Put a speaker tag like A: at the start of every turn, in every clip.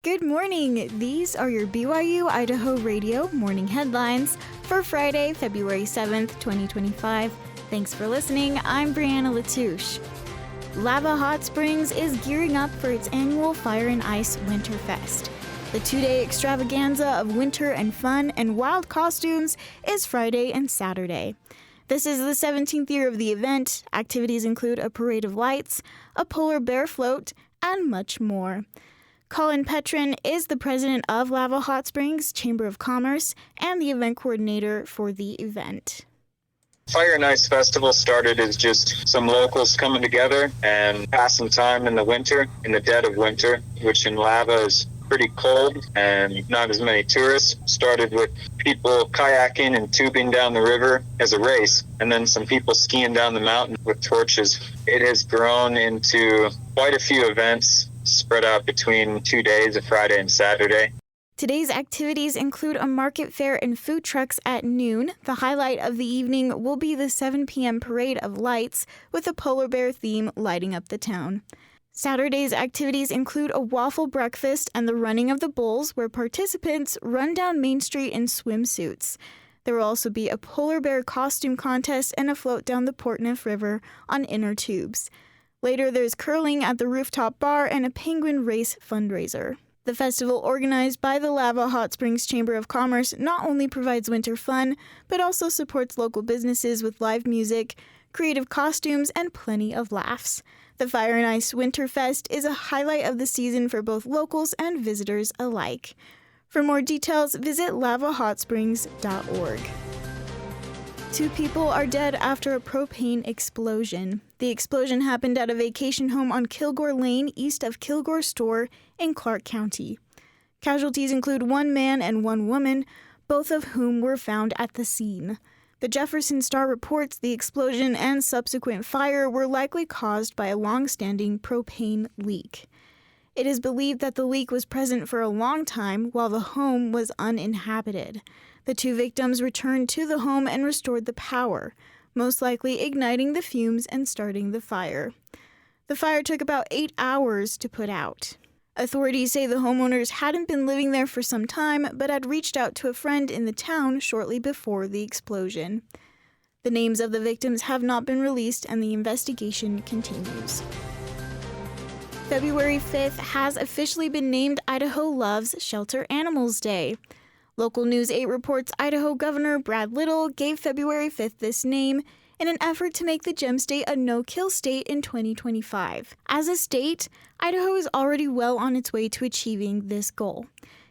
A: Good morning. These are your BYU-Idaho radio morning headlines for Friday, February 7th, 2025. Thanks for listening. I'm Brianna Latouche. Lava Hot Springs is gearing up for its annual Fire and Ice Winterfest. The two-day extravaganza of winter and fun and wild costumes is Friday and Saturday. This is the 17th year of the event. Activities include a parade of lights, a polar bear float, and much more. Colin Petrin is the president of Lava Hot Springs Chamber of Commerce and the event coordinator for the event.
B: Fire and Ice Festival started as just some locals coming together and passing time in the winter, in the dead of winter, which in Lava is pretty cold and not as many tourists. Started with people kayaking and tubing down the river as a race, and then some people skiing down the mountain with torches. It has grown into quite a few events spread out between 2 days, a Friday and Saturday.
A: Today's activities include a market fair and food trucks at noon. The highlight of the evening will be the 7 p.m. parade of lights with a polar bear theme lighting up the town. Saturday's activities include a waffle breakfast and the running of the bulls, where participants run down Main Street in swimsuits. There will also be a polar bear costume contest and a float down the Portneuf River on inner tubes. Later, there's curling at the rooftop bar and a penguin race fundraiser. The festival, organized by the Lava Hot Springs Chamber of Commerce, not only provides winter fun, but also supports local businesses with live music, creative costumes, and plenty of laughs. The Fire and Ice Winterfest is a highlight of the season for both locals and visitors alike. For more details, visit lavahotsprings.org. 2 people are dead after a propane explosion. The explosion happened at a vacation home on Kilgore Lane, east of Kilgore Store in Clark County. Casualties include 1 man and 1 woman, both of whom were found at the scene. The Jefferson Star reports the explosion and subsequent fire were likely caused by a long-standing propane leak. It is believed that the leak was present for a long time while the home was uninhabited. The 2 victims returned to the home and restored the power, most likely igniting the fumes and starting the fire. The fire took about 8 hours to put out. Authorities say the homeowners hadn't been living there for some time, but had reached out to a friend in the town shortly before the explosion. The names of the victims have not been released, and the investigation continues. February 5th has officially been named Idaho Loves Shelter Animals Day. Local News 8 reports Idaho Governor Brad Little gave February 5th this name in an effort to make the Gem State a no-kill state in 2025. As a state, Idaho is already well on its way to achieving this goal.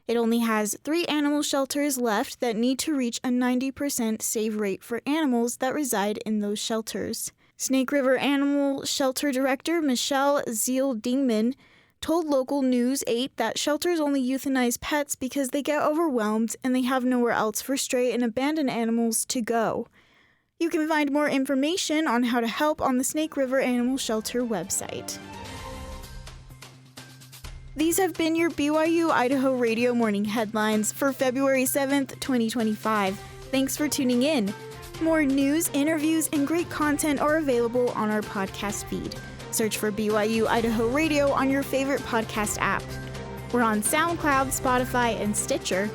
A: It only has 3 animal shelters left that need to reach a 90% save rate for animals that reside in those shelters. Snake River Animal Shelter Director Michelle Zeal-Dingman told Local News 8 that shelters only euthanize pets because they get overwhelmed and they have nowhere else for stray and abandoned animals to go. You can find more information on how to help on the Snake River Animal Shelter website. These have been your BYU-Idaho radio morning headlines for February 7th, 2025. Thanks for tuning in. More news, interviews, and great content are available on our podcast feed. Search for BYU-Idaho Radio on your favorite podcast app. We're on SoundCloud, Spotify, and Stitcher.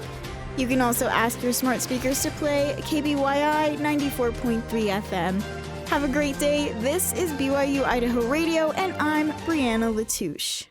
A: You can also ask your smart speakers to play KBYI 94.3 FM. Have a great day. This is BYU-Idaho Radio, and I'm Brianna Latouche.